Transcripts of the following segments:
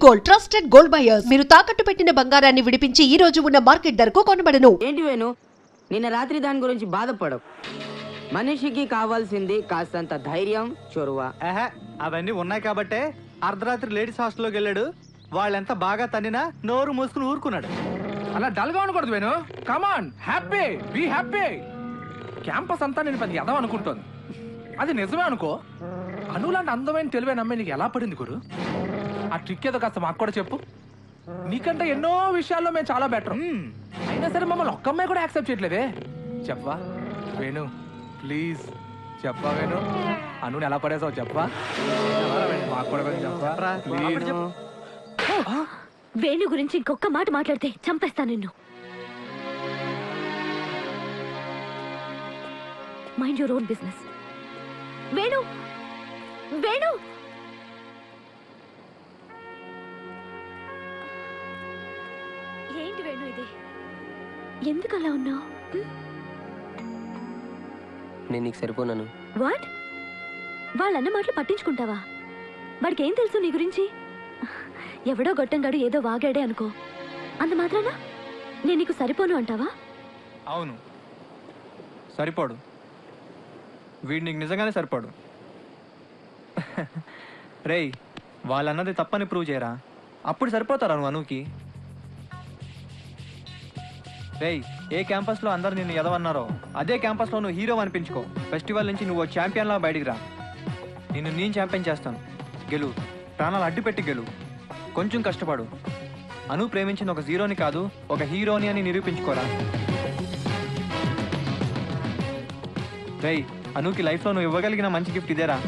Gold trusted gold buyers. మీరు తాకట్టు పెట్టిన బంగారాన్ని విడిపించి ఈ రోజు ఉన్న మార్కెట్ ధరకు కొనబడను. ఏంటి వేణు, నిన్న రాత్రి దాని గురించి బాధపడవు. మనిషికి కావాల్సింది కాస్తంత ధైర్యం, చొరవ. అవన్నీ ఉన్నాయి కాబట్టే అర్ధరాత్రి లేడీస్ హాస్టల్లోకి వెళ్ళాడు. వాళ్ళెంత బాగా తన్నినా నోరు మూసుకుని ఊరుకున్నాడు. అలా డల్గా ఉండకూడదు వేణు. కమాన్, హ్యాపీ, బీ హ్యాపీ. క్యాంపస్ అంతా నేను పెద్ద ఎదవ అనుకుంటోంది. అది నిజమే అనుకో. అనులాంటి అందమైన తెలివైన అమ్మాయి నీకు ఎలా పడింది గురు? ఆ ట్రిక్ ఏదో కాస్త మాకు కూడా చెప్పు. నీకంటే ఎన్నో విషయాల్లో మేము చాలా బెటర్. అయినా సరే మమ్మల్ని ఒక్క అమ్మాయి కూడా యాక్సెప్ట్ చేయట్లేదే. చెప్పవా వేణు, ప్లీజ్ చెప్పవా వేణు. అనుని ఎలా పడేసావు చెప్పవా? మాకు కూడా చెప్పరా ప్లీజ్. వేణు గురించి ఇంకొక మాట మాట్లాడితే చంపేస్తాను నిన్ను. Mind your own business. Venu, Venu, ఏంటి వేణు ఇది? ఎందుకు అలా ఉన్నావు? నేను నీకు సరిపోనాను. వాట్? వాళ్ళన్న మాటలు పట్టించుకుంటావా? వాడికి ఏం తెలుసు నీ గురించి? ఎవడో గొట్టంగాడు ఏదో వాగాడే అనుకో, అంత మాత్రానా నేను నీకు సరిపోను అంటావా? అవును, సరిపోడు. వీడు నీకు నిజంగానే సరిపోడు. రేయ్, వాళ్ళన్నది తప్పని ప్రూవ్ చేయరా, అప్పుడు సరిపోతారా నువ్వు అనుకి? రేయ్, ఏ క్యాంపస్లో అందరు నిన్ను ఎదవన్నారో అదే క్యాంపస్లో నువ్వు హీరో అనిపించుకో. ఫెస్టివల్ నుంచి నువ్వు ఛాంపియన్లా బయటికి రా. నేను ఛాంపియన్ చేస్తాను. గెలువు, ప్రాణాలు అడ్డుపెట్టి గెలువు. కొంచెం కష్టపడు. అను ప్రేమించిన ఒక జీరోని కాదు, ఒక హీరోని అని నిరూపించుకోరా. రేయ్, అనుకి లైఫ్లో నువ్వు ఇవ్వగలిగిన మంచి గిఫ్ట్ ఇదేరా.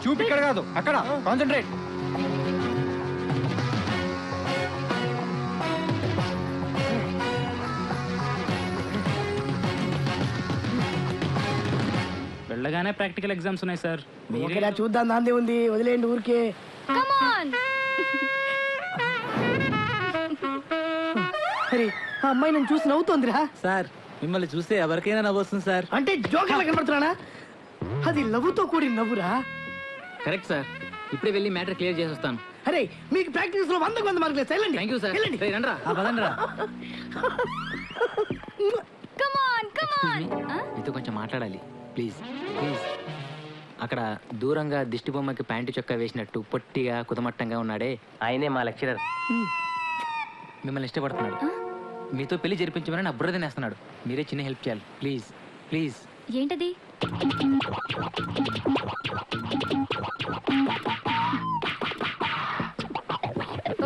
చూపు ఇక్కడ కాదు, అక్కడ కాన్సంట్రేట్. వెళ్ళగానే ప్రాక్టికల్ ఎగ్జామ్స్ ఉన్నాయి సార్. మీరేలా చూద్దాం, దాందే ఉంది, వదిలేండి ఊరికే. అరే, ఆ అమ్మాయి నన్ను చూసి నవ్వుతోందిరా. సార్, మిమ్మల్ని చూస్తే ఎవరికైనా నవ్వొస్తుంది సార్. అంటే జోకర్లా కనబడుతున్నానా? అది నవ్వుతో కూడి నవ్వురా. కరెక్ట్ సార్, ఇప్పుడే వెళ్ళి మ్యాటర్ క్లియర్ చేసి వస్తాను. అరే, మీకు ప్రాక్టీస్ లో 100 మార్కులు. వెళ్ళండి. Thank you sir. వెళ్ళండి. మీతో కొంచెం మాట్లాడాలి, ప్లీజ్ ప్లీజ్. అక్కడ దూరంగా దిష్టి బొమ్మకి ప్యాంటు చొక్కా వేసినట్టు పొట్టిగా కుదమట్టంగా ఉన్నాడే, ఆయనే మా లెక్చరర్. మిమ్మల్ని ఇష్టపడుతున్నాడు. మీతో పెళ్లి జరిపించమని నా బుర్ర తినేస్తున్నాడు. మీరే చిన్న హెల్ప్ చేయాలి, ప్లీజ్ ప్లీజ్. ఏంటది?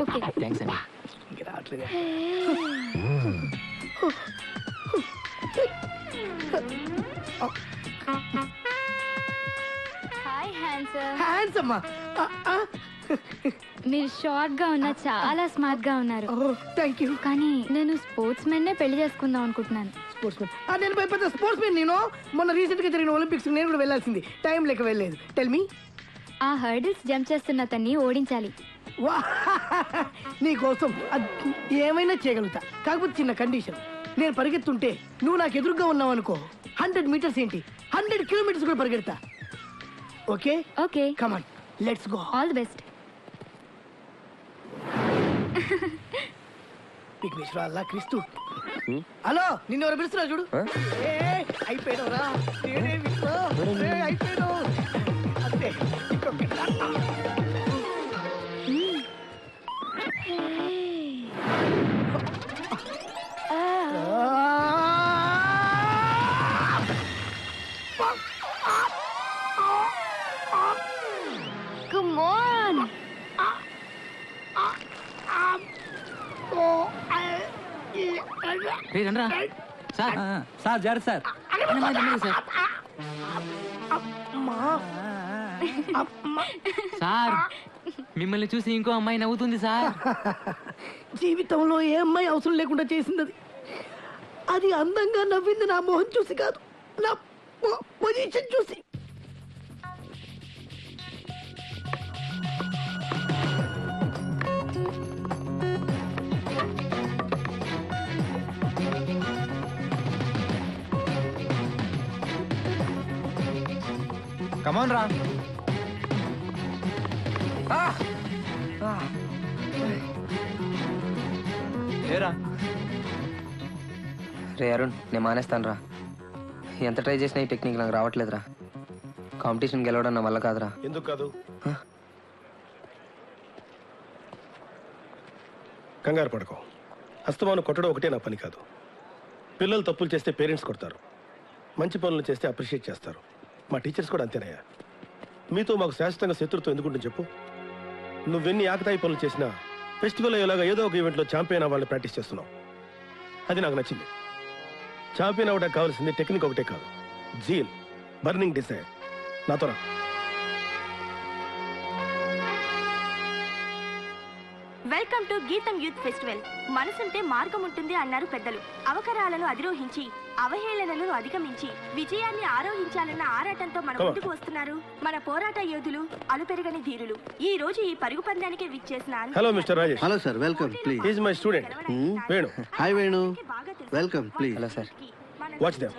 ఓకే, థ్యాంక్స్ అండి. Hi handsome. హ్యాండ్సమ్. మీరు షార్ట్ గా ఉన్నా చాలా స్మార్ట్ గా ఉన్నారు. Thank you. కానీ నేను స్పోర్ట్స్ మెన్ నే పెళ్లి చేసుకుందాం అనుకుంటున్నాను. Sports men? నేను పెద్ద స్పోర్ట్స్ మెన్. నేను మొన్న రీసెంట్ గా జరిగిన ఒలింపిక్స్ నేను కూడా వెళ్ళాల్సింది, టైం లేక వెళ్ళలేదు. Tell me. ఆ హర్డిల్స్ జంప్ చేస్తున్న అతన్ని ఓడించాలి. నీ కోసం ఏమైనా చేయగలుగుతా, కాకపోతే చిన్న కండిషన్. నేను పరిగెత్తుంటే నువ్వు నాకు ఎదురుగా ఉన్నావు అనుకో, 100 మీటర్స్ ఏంటి 100 కిలోమీటర్స్ కూడా పరిగెడతా. Okay? Okay, come on, let's go. All the best. అల్లా క్రీస్తు. హలో, నిన్ను ఎవరు పిలుస్తున్నా చూడు. అయిపోయావురా, అయిపోయావు అంతే. Come on. సార్ సార్ జాగ్రత్త సార్. సార్, మిమ్మల్ని చూసి ఇంకో అమ్మాయి నవ్వుతుంది సార్. జీవితంలో ఏ అమ్మాయి అవసరం లేకుండా చేసింది అది. అది అందంగా నవ్వింది నా మొహం చూసి కాదు, నా పొజిషన్ చూసి. కమాన్ రా. ఏరా రే అరుణ్, నేను మానేస్తాను రా. ఎంత ట్రై చేసినా ఈ టెక్నిక్ నాకు రావట్లేదురా. కాంపిటీషన్ గెలవడం నా వల్ల కాదురా. ఎందుకు కాదు? కంగారు పడుకో. అస్తమాను కొట్టడం ఒకటే నా పని కాదు. పిల్లలు తప్పులు చేస్తే పేరెంట్స్ కొడతారు, మంచి పనులు చేస్తే అప్రిషియేట్ చేస్తారు. మా టీచర్స్ కూడా అంతేనయ్యా. మీతో మాకు శాశ్వతంగా శత్రుత్వం ఎందుకుంటుంది చెప్పు? నువ్వెన్ని ఆకతాయి పనులు చేసినా ఫెస్టివల్ అయ్యేలాగా ఏదో ఒక ఈవెంట్లో ఛాంపియన్ అవ్వాలని ప్రాక్టీస్ చేస్తున్నావు. అది నాకు నచ్చింది. ఛాంపియన్ అవ్వడానికి కావాల్సింది టెక్నిక్ ఒకటే కాదు, జీల్, బర్నింగ్ డిసైర్. నాతో రా. వెల్కమ్ టు గీతం యూత్ ఫెస్టివల్. మనసుంటే మార్గం ఉంటుంది అన్నారు పెద్దలు. అవకరాలను అధిరోహించి అవహేళనలను అధిగమించి విజయాన్ని ఆరోహించాలన్న ఆరాటంతో మన ముందుకు వస్తున్నారు మన పోరాట యోధులు, అలుపెరగని ధీరులు. ఈ రోజు ఈ పరుగు పందానికి విచ్చేసిన hello mister Rajesh. Hello sir, welcome please. Is my student Venu. Hi Venu, welcome please. Hello sir. Watch them.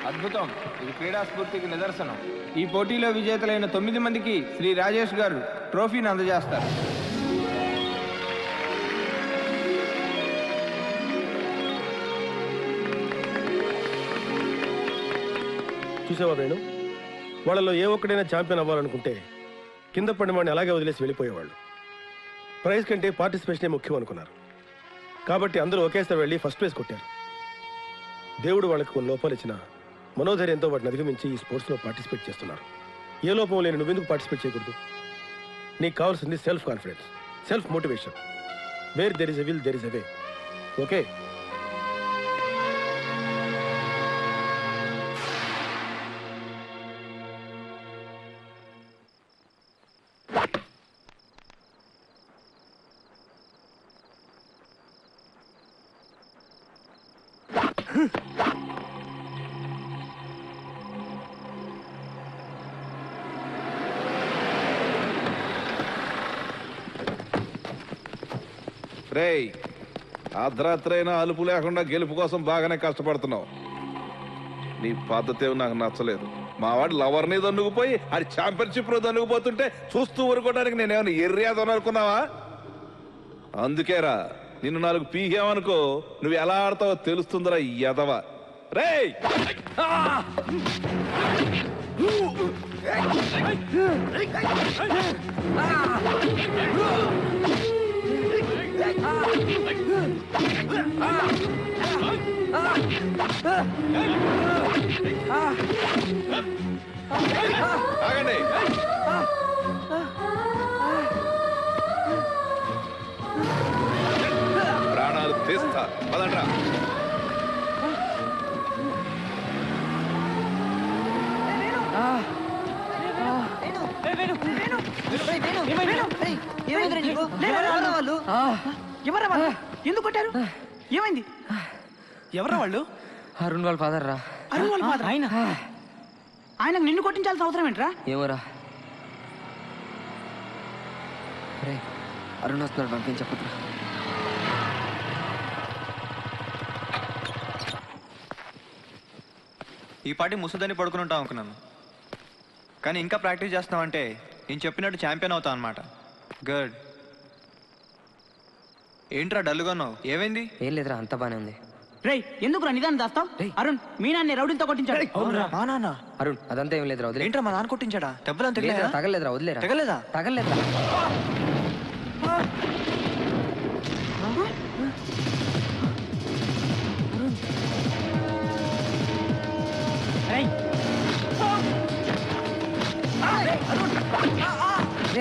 అద్భుతం. ఇది క్రీడా స్ఫూర్తికి నిదర్శనం. ఈ పోటీలో విజేతలైన 9 మందికి శ్రీ రాజేష్ గారు ట్రోఫీని అందజేస్తారు. చూసావా వేణు, వాళ్ళలో ఏ ఒక్కడైనా ఛాంపియన్ అవ్వాలనుకుంటే కింద పడిన వాడిని అలాగే వదిలేసి వెళ్ళిపోయేవాళ్ళు. ప్రైజ్ కంటే పార్టిసిపేషనే ముఖ్యం అనుకున్నారు. కాబట్టి అందరూ ఒకేసారి వెళ్ళి ఫస్ట్ ప్రైజ్ కొట్టారు. దేవుడు వాళ్ళకి కొన్ని లోపాలు ఇచ్చిన మనోధైర్యంతో వాటిని అధిగమించి ఈ స్పోర్ట్స్లో పార్టిసిపేట్ చేస్తున్నారు. ఏ లోపం లేని నువ్వెందుకు పార్టిసిపేట్ చేయకూడదు? నీకు కావాల్సింది self confidence, self motivation. Where there is a will there is a way. Okay? రేయ్, అర్ధరాత్రైనా అలుపు లేకుండా గెలుపు కోసం బాగానే కష్టపడుతున్నావు. నీ పద్ధతి నాకు నచ్చలేదు. మా వాడు లవర్ని దన్నుకుపోయి అది ఛాంపియన్షిప్ లో దన్నుకుపోతుంటే చూస్తూ ఊరుకోవడానికి నేనేమైనా ఎర్రియాదని అనుకున్నావా? అందుకేరా నిన్ను 4 పీకేమనుకో నువ్వు ఎలా ఆడతావో తెలుస్తుందిరా ఎదవ. రేయ్, ఆగండి. ప్రాణాలు తీస్తా పదండ్రా. ఎందుకు కొట్టారు? ఏమైంది? ఎవరా వాళ్ళు? అరుణ్ వాళ్ళ ఫాదర్ రా. అరుణ్ వాళ్ళ ఫాదర్? ఆయనకు నిన్ను కొట్టించాల్సిన అవసరం ఏంట్రా? ఏమోరా. రే, అరుణ్ వస్తున్నాడు, నాకేం చెప్పదురా. ఈ పాటి ముసుదని పడుకుని ఉంటాం అనుకున్నాను, కానీ ఇంకా ప్రాక్టీస్ చేస్తున్నావంటే నేను చెప్పినట్టు ఛాంపియన్ అవుతావు అనమాట. గుడ్. ఏంట్రా డల్గా ఉన్నావు? ఏమైంది? ఏం లేదురా, అంత బానే ఉంది. రేయ్ ఎందుకురా నిదానం దాస్తావు? అరుణ్ మీ నాన్న రౌడీలతో కొట్టించాడు. మా నాన్న? అరుణ్ అదంతా ఏం లేదురా, వదిలే. ఏంట్రా మా నాన్న కొట్టించాడా? దెబ్బలంత తగలేదురా, వదిలేరా. తగలేదా? తగలేదురా.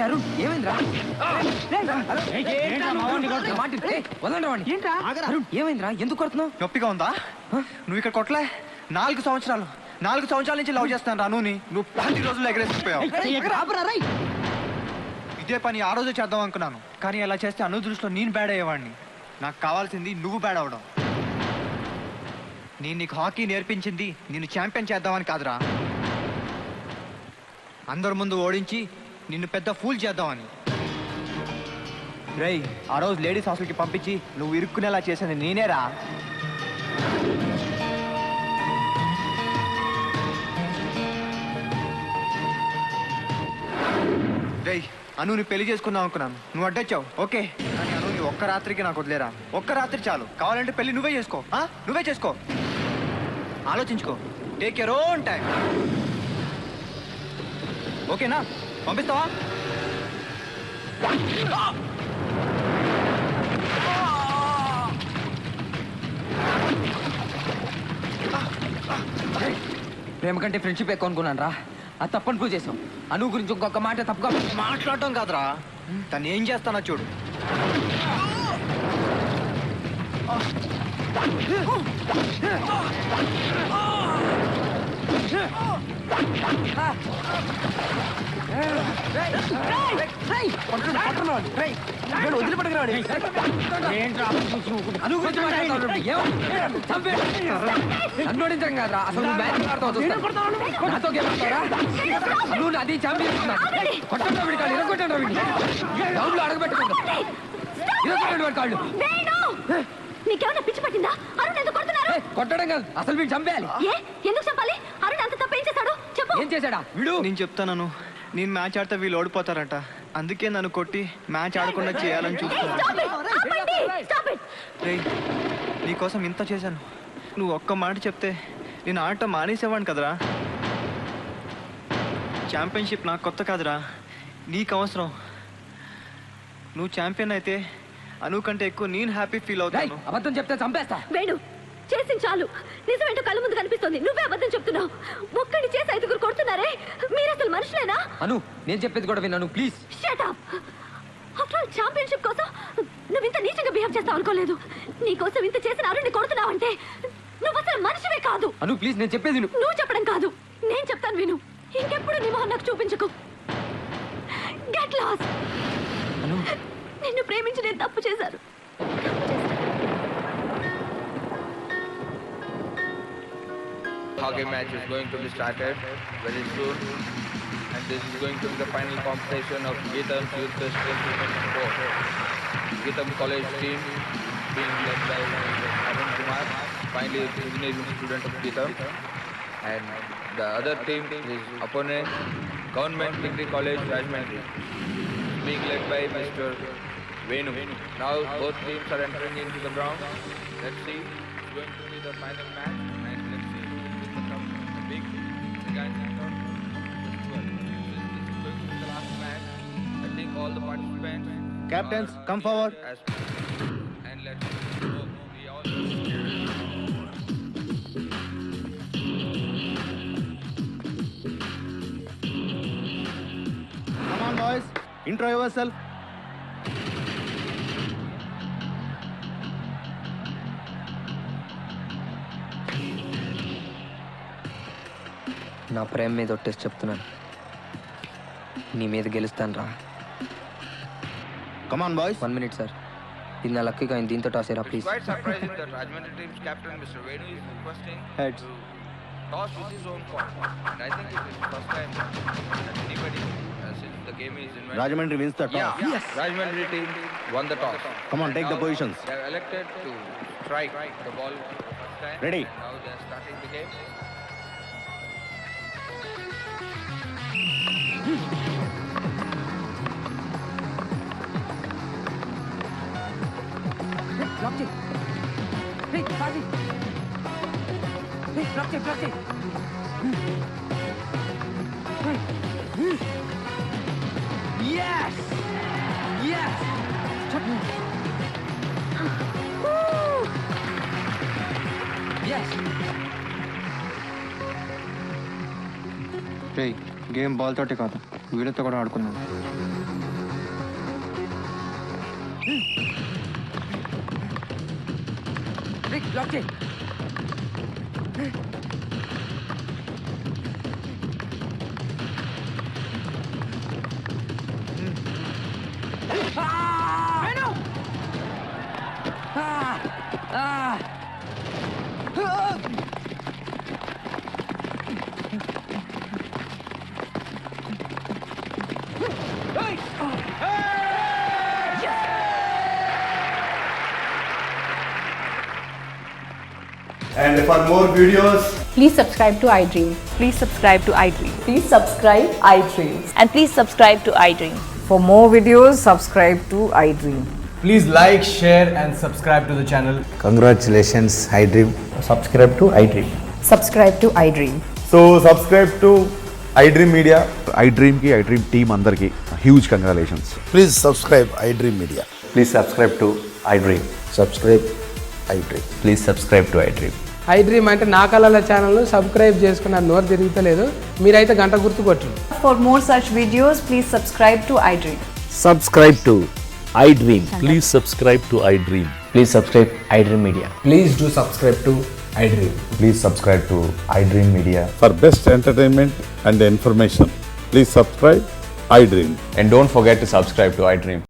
అరుణ్ ఏమైందిరా? అరుణ్ ఏమైందిరా, ఎందుకు కొడుతున్నావు? నొప్పిగా ఉందా? నువ్వు ఇక్కడ కొట్టలే. 4 సంవత్సరాల నుంచి లవ్ చేస్తాను రా నువ్వు ప్రతి రోజులు ఎగరేసిపోయావు. ఇదే పని ఆ రోజు చేద్దాం అనుకున్నాను, కానీ అలా చేస్తే అను దృష్టిలో నేను బ్యాడ్ అయ్యేవాడిని. నాకు కావాల్సింది నువ్వు బ్యాడ్ అవడం. నేను నీకు హాకీ నేర్పించింది నిన్ను ఛాంపియన్ చేద్దామని కాదురా, అందరి ముందు ఓడించి నిన్ను పెద్ద ఫూల్ చేద్దామని. రేయ్ ఆ రోజు లేడీస్ హాస్టల్కి పంపించి నువ్వు ఇరుక్కునేలా చేసింది నేనేరా. రేయ్ అనుని పెళ్లి చేసుకుందాం అనుకున్నాను, నువ్వు అడ్డొచ్చావు ఓకే, కానీ అనుని ఒక్క రాత్రికి నాకు వదిలేరా. ఒక్క రాత్రి చాలు, కావాలంటే పెళ్లి నువ్వే చేసుకో. నువ్వే చేసుకో, ఆలోచించుకో. Take your own time. ఓకేనా? పంపిస్తావా? ప్రేమ కంటే ఫ్రెండ్షిప్ ఎక్కువ అనుకున్నాను రా, అది తప్పని ప్రూవ్ చేసాం. అను గురించి ఇంకొక మాట తప్పుగా మాట్లాడటం కాదురా, తను ఏం చేస్తానో చూడు. అనుకోడించం కాదురా, అసలు అది ఛాంపియన్ కాళ్ళు నీకేమైనా పిచ్చి పట్టిందా? అరుణ్ ఎందుకు కొడుతున్నారు? కొట్టడం కాదు, అసలు వీడు చంపేయాలి. ఎందుకు చంపాలి? అరుణ్ అంత తప్ప ఏం చేశాడు చెప్పు. ఏం చేశాడా వీడు? నేను చెప్తాను, నేను మ్యాచ్ ఆడితే వీళ్ళు ఓడిపోతారట, అందుకే నన్ను కొట్టి మ్యాచ్ ఆడకుండా చేయాలని చూస్తున్నాను. రేయ్ నీకోసం ఇంత చేశాను, నువ్వు ఒక్క మాట చెప్తే నేను ఆడటం మానేసేవాడిని కదరా. ఛాంపియన్షిప్ నాకు కొత్త కాదురా, నీకు అవసరం. నువ్వు ఛాంపియన్ అయితే అను కంటే ఎక్కువ నేను హ్యాపీ ఫీల్ అవుతాను. అబద్ధం చెప్తే చంపేస్తా. వేణు చేసింది చాలు, నిజమేంటో కళ్ళ ముందు కనిపిస్తుంది. నువ్వే అబద్ధం చెప్తున్నావు. ఒక్కడిని చేసి 5గురు కొడుతున్నారే, మీరు అసలు మనుషులేనా? అను నేను చెప్పేది కూడా విన్నాను please. Shut up. After all championship కోసం నువ్వు ఇంత నీచంగా బిహేవ్ చేస్తావు అనుకోలేదు. నీ కోసం ఇంత చేసిన అరుణ్ని కొడుతున్నావంటే నువ్వు అసలు మనిషివే కాదు. అను ప్లీజ్ నేను చెప్పేది విను. నువ్వు చెప్పడం కాదు, నేను చెప్తాను విను. ఇంకెప్పుడు నీ మొహం నాకు చూపించకు. Get lost. అను నిన్ను ప్రేమించి నేను తప్పు చేశాను. Hockey match is going to be started very soon, and this is going to be the final competition of Geetham Youth Festival 2024. Geetham College team being led by Arun Kumar, finally engineering student of Geetham, and the other team is opponent Government Degree College Rajahmundry, being led by Mr. Venu. Now both teams are entering into the ground. Let's see, it's going to be the final match, and let's see who will become the big gigantic of festival. This is going to be the last match. I think all the participants. Captains, come forward. And let's go. We all. Come on boys, intro yourself. నా ప్రేమ మీద ఒట్టేసి చెప్తున్నాను, నీ మీద గెలుస్తాను రా. Come on boys. 1 minute sir, ఇది నా లక్కీగా అయింది, దీంతో టాస్ ఏరా It's please. quite surprising that Rajahmundry team's captain, Mr. Venu, is requesting Heads. to toss with his own coin. And I think it is the first time that anybody, since the game is invented. Rajahmundry wins the toss. Yeah, yes. Rajahmundry team won the toss. Come on, take the positions. They have elected to strike the ball for the first time. Ready. And now they are starting the game. Yes! Yes! Yes! Game ball తోటి కాదు వీళ్ళతో కూడా ఆడుకున్నాను. Block it! And for more videos, please subscribe to iDream. Please subscribe to iDream. Please subscribe iDream. And please subscribe to iDream. For more videos, subscribe to iDream. please like, share, and subscribe to the channel. Congratulations, iDream. Subscribe to iDream. Subscribe to iDream. So, subscribe to iDream Media. iDream ki, iDream team andarki huge congratulations. Please subscribe iDream Media. Please subscribe to iDream. Subscribe iDream. Please subscribe to iDream. iDream అంటే నా కళల channel subscribe చేసుకున్న నోరు తిరుగుతలేదు మీరైతే గంట గుర్తు కొట్టండి. For more such videos, please subscribe to iDream. Subscribe to iDream. Please subscribe to iDream. Please subscribe iDream Media. Please do subscribe to iDream. Please subscribe to iDream Media. For best entertainment and information, please subscribe iDream. And don't forget to subscribe to iDream.